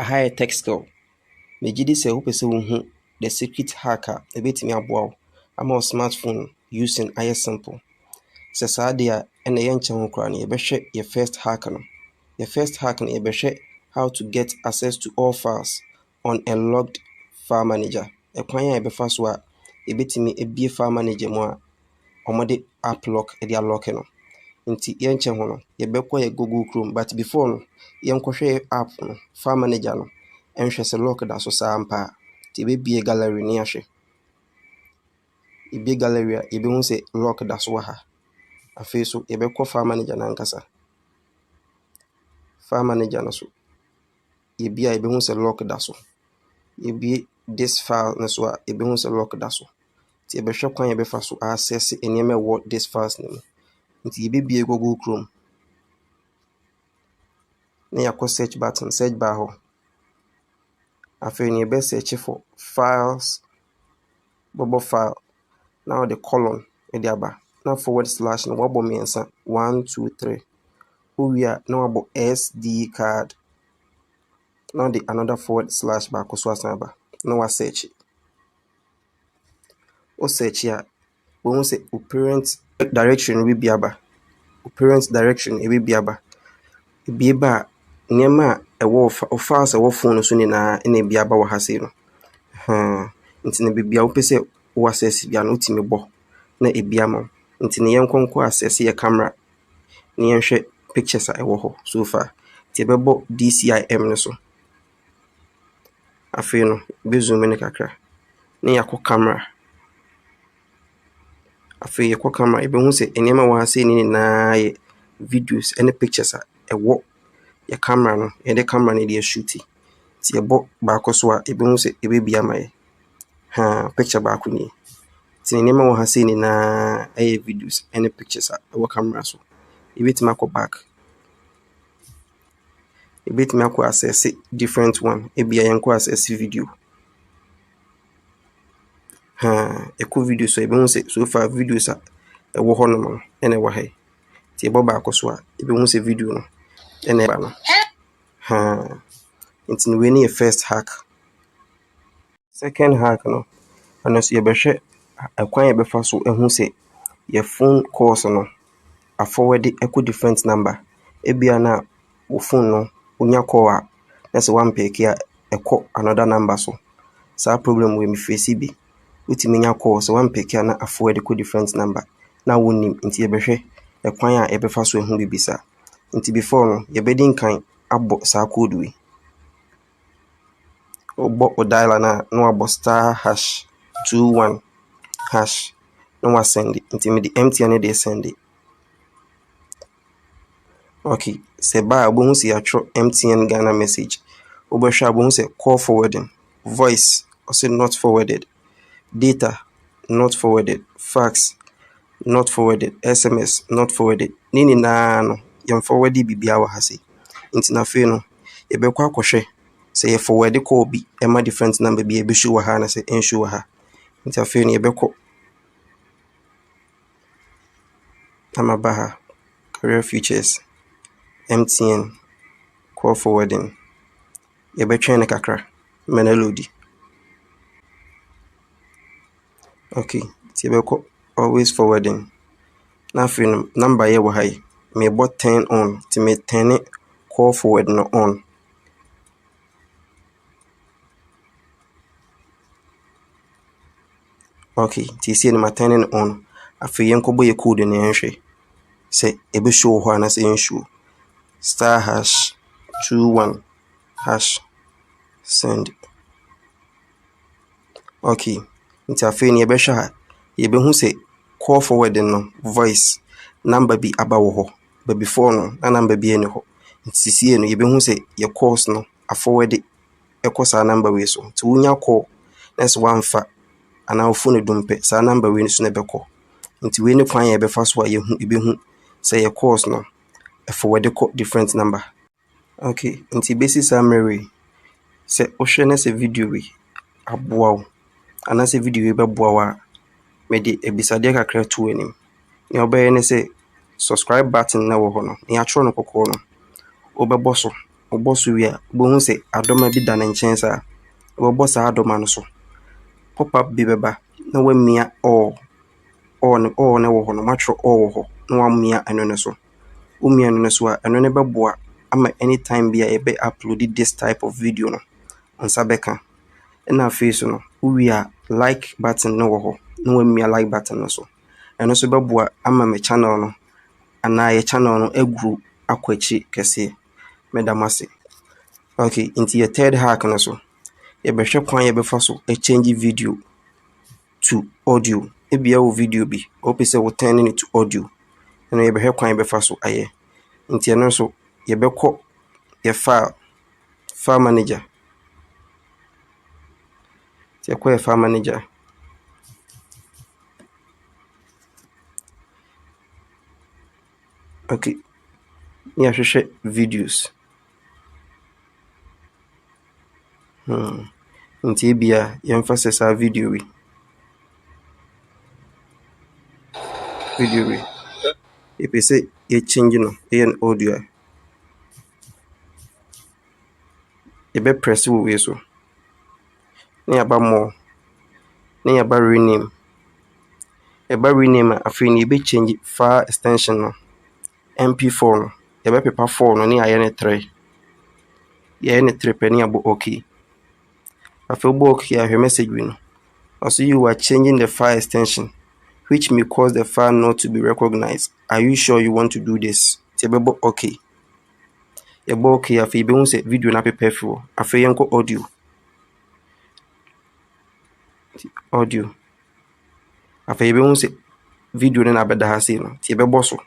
Aha Teqskill. Megidi say who pese wo the secret hacker ebetimi aboa wo ama smartphone using aye simple. Se saa de a ene ye nche ho kra na ye behwe your first hack no. Your first hack no ye behwe how to get access to all files on a logged file manager. Ekwan ya befa so a ebetimi ebie file manager mu a omode app lock e dia lock no. Nti ye nche ho no ye bekọ ye Google Chrome, but before no ye nkohwe app no file manager no enhwe se lock da so sampa ti be bie gallery ni ahwe ibie gallery a ibe hu se lock da so ha afi so ye bekọ file manager na nkasa file manager no so ye bia ibe hu se lock da so ye bie this file no so a ibe hu se lock da so ti ye be hwe kwan ye be fa so access enema wo this files ni nti ye be bie Google Chrome na yakọ search button search bar ho afi ni be search for files bubble file. Now the colon ediaba now / no wabo miensa 1 2 3 we are now about SD card. Now the another / back so asaba now wa search o search here we won say parent direction we biaba parent direction e biaba e biaba nyema e wo files e wo phone so ni na e biaba wa ha sei no nti na bibia wo pese wo access bia no timi bo na ebiama nti ne yenkonko access ye camera ne yenhwe pictures a ewo ho so far ti bebo DCIM no so afi no be zoom ne kakra ne yakọ camera afi yakọ camera ebe hu se enema wa se ni na ye videos and pictures a ewo ye camera no ye de camera ne de shoot ti ebo ba akoso a ebe hu se ebe biama ye picture ba akuni ti enema wa se ni na aye videos and pictures a ewo camera so ibit mako back ibit mako access different one ebia yenko access video eko video so ebe hu se so far videos a ewo ho no ene wa hai ti ebo ba akoso a ebe hu se video no ene ba no nti we ni first hack. Second hack no anos ye behwe akwan ye befa so ehu se your phone calls no a forward echo different number ebia na wo phone no unya call a na se one pick ya echo another number so sa problem we me face bi utimi nya call so one pick ya na a forward echo different number na wonim nti ye behwe ekwan a ye befa so ehu bibisa nti before no ye bedin kan abo sa code we obo o dial na no abo *21# no wa send it nti me the MTN dey send it. Okay, se ba abo hu se atro MTN Ghana message obo hwa abo hu se call forwarding, voice or say not forwarded, data not forwarded, fax not forwarded, SMS not forwarded. Nini na no yam forward bibia wa hase nti na fe no ye be kwa akohwe se ye forward call bi e ma different number bi e be show wa ha na se en show wa ha nti afi no ye be ko amabaha career features MTN call forwarding ye be twen kakra melody. Okay, ti be ko always forwarding na fi number ye wa hai me bot 10 on ti me 10 call forward no on. Okay, ti see ma 10 on afi yenko boye code ne enhwe se ebe show ho ana se enshow *21# send. Okay, nti afi ne ebe hwa ha ye be hu se call forwarding no voice number bi aba wo ho but before no na number bi ene ho nti sie no ye be hu se ye calls no a forward ekosa number we so nti wunya call next one fa ana wo phone dumpe sa number we so na beko nti we ne kwan ye be fa so a ye hu ebe hu say your calls no a forward different number. Okay, nti basic summary se o hwe na se video we aboa wo ana se video we be boa wa me di ebisade kakra to enim ne obeye ne se subscribe button na wo ho no ne atro no kokko no obebo so ɔbɔ so wi a wobɛhu sɛ adɔma bi da ne nkyɛn saa. Wɔbɔ saa adɔma no so, pop-up bi bɛba na wamia all no wɔ hɔ no, matwerɛ all wɔ hɔ na wamia ɛno no so. Womia ɛno no so a, ɛno no bɛboa ama anytime bi a yɛbɛ upload this type of video no, nsa bɛka. Ɛna afei so no, wowie a like button no wɔ hɔ na wamia like button no so. Ɛno so bɛboa ama me channel no anaa yɛ channel no agro akɔ akyi kɛseɛ. Meda mo ase. Okay, nti yɛ third hack no so, yɛbɛhwɛ kwan yɛbɛfa so change video to audio. Ebia wɔ video bi, wopɛ sɛ wo turn it to audio. Ɛno yɛbɛhwɛ kwan yɛbɛfa so ayɛ. Nti ɛno nso yɛbɛkɔ yɛ file manager. Nti yɛkɔ yɛ file manager. Okay, ne yɛahwehwɛ videos. Nti ebia yɛmfa sɛ saa video wi. Yɛpɛ sɛ yɛchange no ɛyɛ no audio a, yɛbɛpress wɔ wei so ne yɛaba more ne yɛaba rename. Yɛba rename a afei no yɛbɛchange file extension no mp4 no, yɛbɛpepa 4 no ne yɛayɛ ne 3. Yɛayɛ ne 3 pɛ ne yɛabɔ OK. Afei wobɔ OK a, hwɛ message wi no. Also, you are changing the file extension which may cause the file not to be recognized. Are you sure you want to do this? Nti yɛbɛbɔ OK. Yɛbɔ OK afei yɛbɛhu sɛ video no apepa afi hɔ. Afei yɛnkɔ audio. Afei yɛbɛhu sɛ video no na abɛda ha sei no. Nti yɛbɛbɔ so.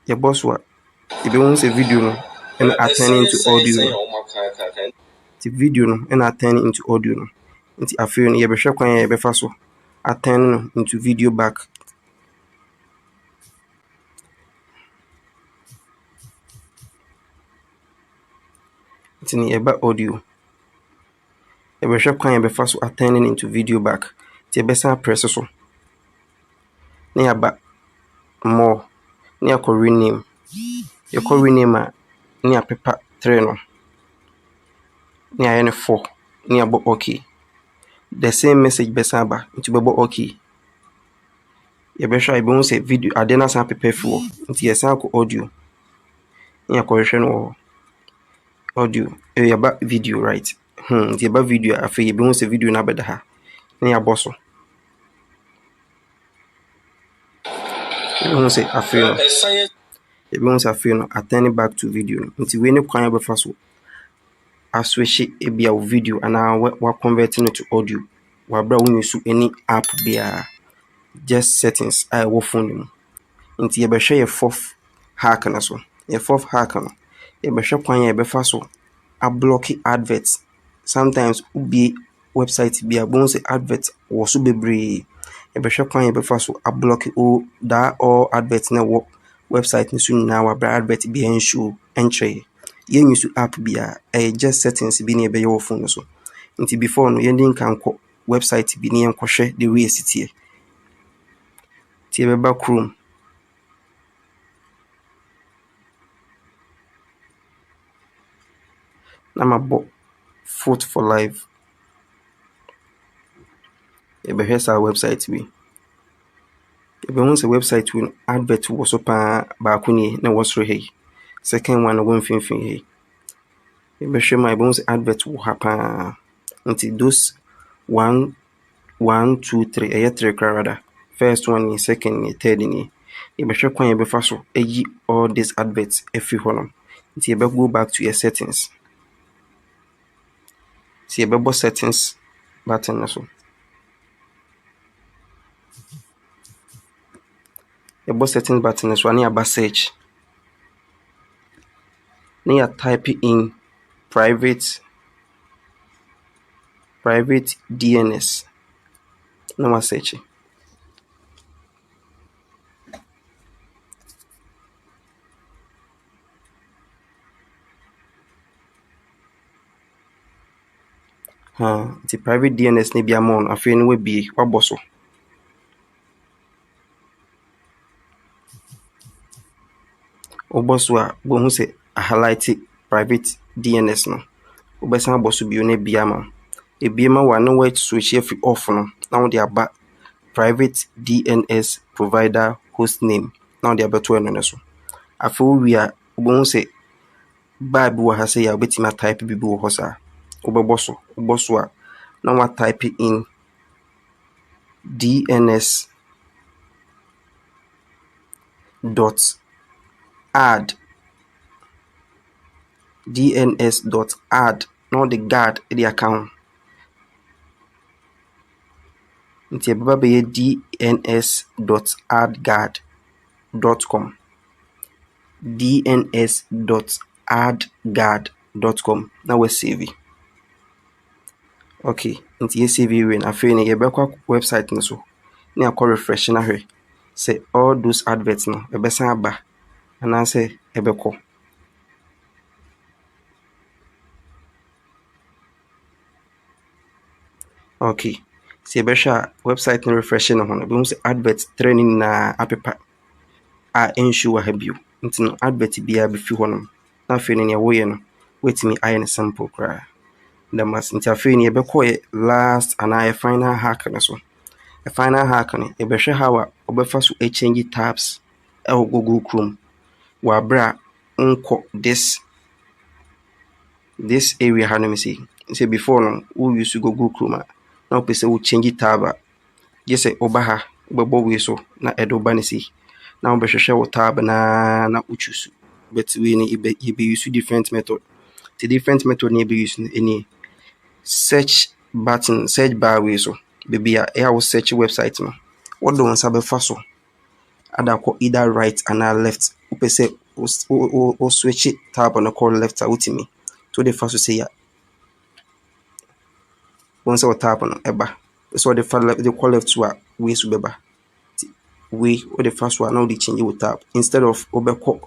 Yɛbɔ so a yɛbɛhu sɛ video no ɛna atturn into audio no. Nti video no ɛna atturn into audio no. Nti afei no yɛbɛhwɛ kwan a yɛbɛfa so atturn no into video back. Nti ne yɛba audio. Yɛbɛhwɛ kwan a yɛbɛfa so atturn into video back. Nti yɛbɛsan press so. Ne yɛaba more. Ne yɛakɔ rename. Yɛkɔ rename a ne yɛapepa 3 no. Ne yɛayɛ ne 4. Ne yɛabɔ OK. The same message bɛsan aba. Nti bɛbɔ OK. Yɛbɛhwɛ a yɛbɛhu sɛ video adeɛ no asan apepa afi hɔ. Nti yɛsan akɔ audio. Ne yɛakɔhwehwɛ no wɔ hɔ. Audio. Yɛba video right. Nti yɛba video a afei yɛbɛhu sɛ video no abɛda ha. Ne yɛabɔ so. Yɛbɛhu sɛ afei no atturn back to video no. Nti wei ne kwan yɛbɛfa so aswitch ebia wo video anaa wa convert no to audio. Wabra wo use any app biara. Just settings a ɛwɔ phone mu. Nti yɛbɛhwɛ yɛ fourth hack no so. Yɛ fourth hack no, yɛbɛhwɛ kwan a yɛbɛfa so ablock adverts. Sometimes wobie website bi a wobɛhu sɛ advert wɔ so bebree. Yɛbɛhwɛ kwan a yɛbɛfa so ablock all adverts na wɔ website no so nyinaa. Wabra advert biara nshow ɛnkyerɛ. Yɛn use app biara ɛyɛ just settings bi ne yɛbɛyɛ wɔ phone no so. Nti before no yɛn nka nkɔ website bi ne yɛnkɔhwɛ the way ɛsiteɛ. Nti yɛbɛba Chrome. Na mabɔ Foot for Live. Yɛbɛhwɛ saa website bi. Yɛbɛhu sɛ website wi advert wɔ so paa. Baako nie na wɔ soro ha yi. Second one wɔ mfimfini ha yi. Yɛbɛhwɛ ma yɛbɛhu sɛ advert wɔ ha paa. Nti those 1, 2, 3 ɛyɛ 3 koraa rather. First one ni, second ni, third ni. Yɛbɛhwɛ kwan yɛbɛfa so ayi all these adverts ɛfiri hɔ nom. Nti yɛbɛgo back to your settings. Nti yɛbɛbɔ settings button no so. Yɛbɔ settings button no so a ne yɛaba search. Ne yɛ type in private DNS. Na wa search. Nti private DNS ne bi ama on afei no wabie wabɔ so. Wobɔ a wobɛhu sɛ highlight private DNS no. Wobɛsan abɔ so bio na ebie ama. Ebie ma wo a na switch afi off no na wode aba private DNS provider host name na wode abɛto ɛno ne so. Afei wowie a wobɛhu sɛ bar bi wɔ ha sɛ yɛ wobɛtumi atype bibi wɔ hɔ saa. Wobɔ so a na watype in DNS dot add na wode guard de aka ho. Nti ɛbɛba bɛyɛ dns.addguard.com dns.addguard.com na wasave. Okay, nti yɛsave wie no afei no yɛbɛkɔ website no so na yɛakɔ refresh na hwɛ sɛ all those adverts no ɛbɛsan aba anaasɛ ɛbɛkɔ. Okay, sɛ yɛbɛhwɛ a website no refresh no ho no bɛhu sɛ advert 3 no nyinaa apepa a ɛnhyew wɔ ha bio. Nti no advert biara bɛfi hɔ nom na afei no nea woyɛ no woatumi ayɛ no simple koraa. Nti afei no yɛbɛkɔ last anaa final hack no so. Final hack no yɛbɛhwɛ how a wobɛfa so change tabs ɛwɔ Google Chrome wɔ aberɛ a nkɔ this area ha no me say before no wo use Google Chrome a na wopɛ sɛ wo change tab a gye sɛ woba ha wobɛbɔ wei so na ɛde woba no sei na wobɛhwehwɛ wo tab na wo choose. But wei no yɛbɛuse different method. The different method na yɛbɛuse no ɛnie search bar wei so baabi a ɛyɛ a wo search website no wode wo nsa bɛfa so ada kɔ either right anaa left. Wopɛ sɛ wo switch tab no kɔ left a wotumi to wode fa so sɛ ya wɔn sɛ wo tab no ɛba so wode fa left de kɔ left so a wei so bɛba. Wei wode fa so a na wode change wo tab instead of wobɛkɔ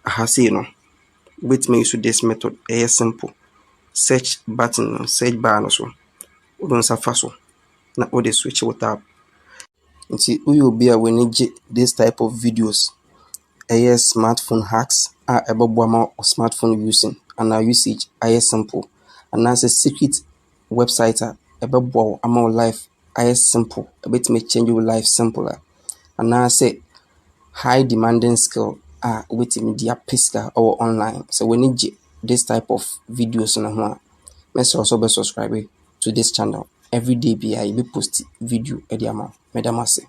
aha sei no wobɛtumi use this method. Ɛyɛ simple. Search bar no so wode nsa fa so na wode switch wo tab. Nti woyɛ obi a w'ani gye this type of videos ɛyɛ smartphone hacks a ɛbɛboa ma smartphone usage ayɛ simple anaasɛ secret website a ɛbɛboa wo ama wo life ayɛ simple, ɛbɛtumi change wo life simple a anaasɛ high demanding skill a wobɛtumi de apɛ sika ɛwɔ online. Sɛ w'ani gye this type of videos no ho a mɛsrɛ wo sɛ wobɛsubscribe to this channel. Every day biara yɛbɛpost video ɛde ama wo. Mɛda mo ase.